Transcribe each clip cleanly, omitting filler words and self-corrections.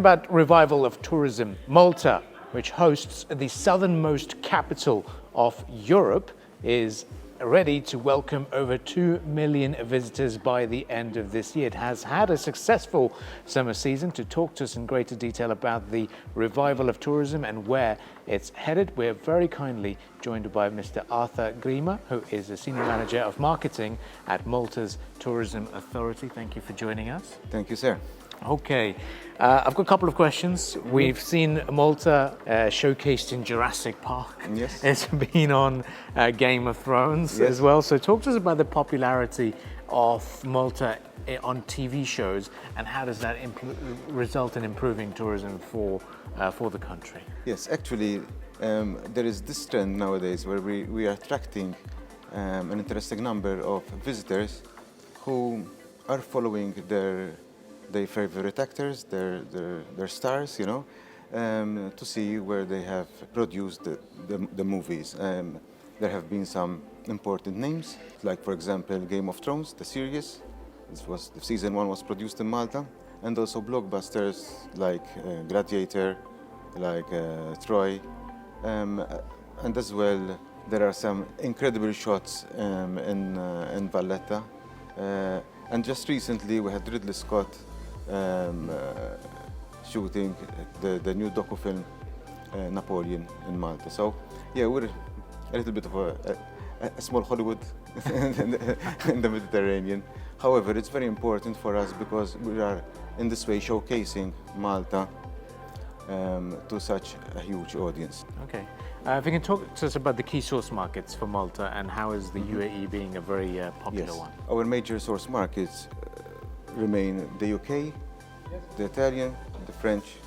about revival of tourism. Malta, which hosts the southernmost capital of Europe, is ready to welcome over 2 million visitors by the end of this year. It has had a successful summer season. To talk to us in greater detail about the revival of tourism and where it's headed, we're very kindly joined by Mr. Arthur Grima, who is the Senior Manager of Marketing at Malta's Tourism Authority. Thank you for joining us. Thank you, sir. Okay, I've got a couple of questions. We've seen Malta showcased in Jurassic Park. Yes. It's been on Game of Thrones Yes. as well. So talk to us about the popularity of Malta on TV shows and how does that result in improving tourism for the country? Yes, actually, there is this trend nowadays where we are attracting an interesting number of visitors who are following their favorite actors, their stars, you know, to see where they have produced the movies. There have been some important names, like for example, Game of Thrones, the series. Season 1 was produced in Malta, and also blockbusters like Gladiator, like Troy, and as well there are some incredible shots in Valletta. And just recently we had Ridley Scott shooting the new docu-film Napoleon in Malta. So yeah, we're a little bit of a small Hollywood in the Mediterranean. However, it's very important for us because we are in this way showcasing Malta to such a huge audience. Okay. If you can talk to us about the key source markets for Malta and how is the UAE being a very popular Yes. one? Our major source markets remain the UK, the Italian, the French,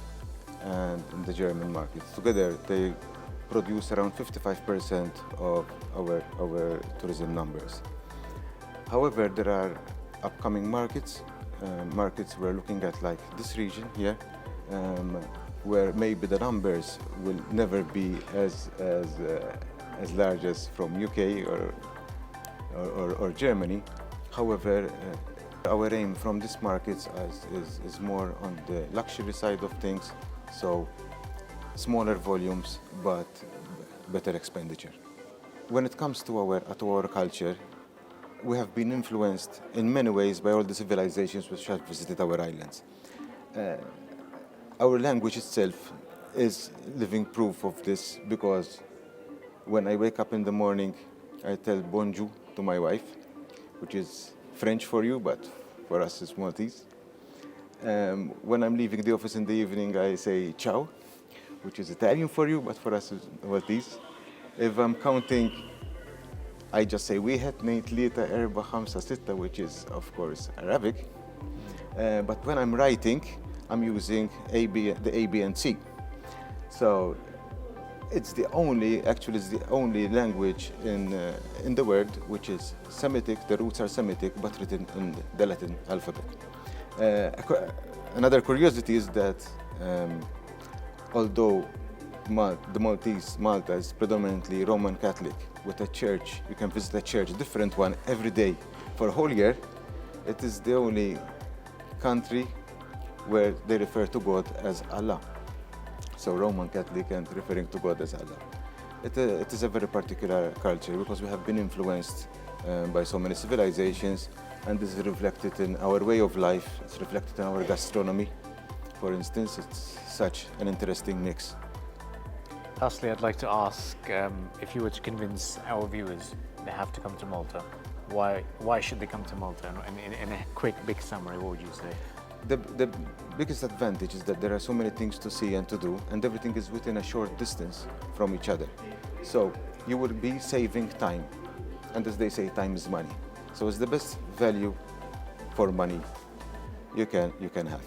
and the German markets. Together, they produce around 55% of our tourism numbers. However, there are upcoming markets we're looking at, like this region here, where maybe the numbers will never be as large as from UK or Germany. However, our aim from these markets is more on the luxury side of things, so smaller volumes but better expenditure. When it comes to our culture, we have been influenced in many ways by all the civilizations which have visited our islands. Our language itself is living proof of this, because when I wake up in the morning, I tell bonjour to my wife, which is French for you, but for us it's Maltese. When I'm leaving the office in the evening, I say ciao, which is Italian for you, but for us it's Maltese. If I'm counting, I just say wieħed, tnejn, tlieta, erba', ħamsa, sitta, which is of course Arabic. But when I'm writing, I'm using the A, B, and C. So it's the only language in the world which is Semitic. The roots are Semitic, but written in the Latin alphabet. Another curiosity is that although Malta is predominantly Roman Catholic, with a church, you can visit a church, a different one every day for a whole year. It is the only country where they refer to God as Allah. So Roman Catholic and referring to God as Allah. It is a very particular culture because we have been influenced by so many civilizations, and this is reflected in our way of life. It's reflected in our gastronomy. For instance, it's such an interesting mix. Lastly, I'd like to ask if you were to convince our viewers they have to come to Malta, why should they come to Malta? In a quick, big summary, what would you say? The biggest advantage is that there are so many things to see and to do, and everything is within a short distance from each other. So you will be saving time, and as they say, time is money. So it's the best value for money you can have.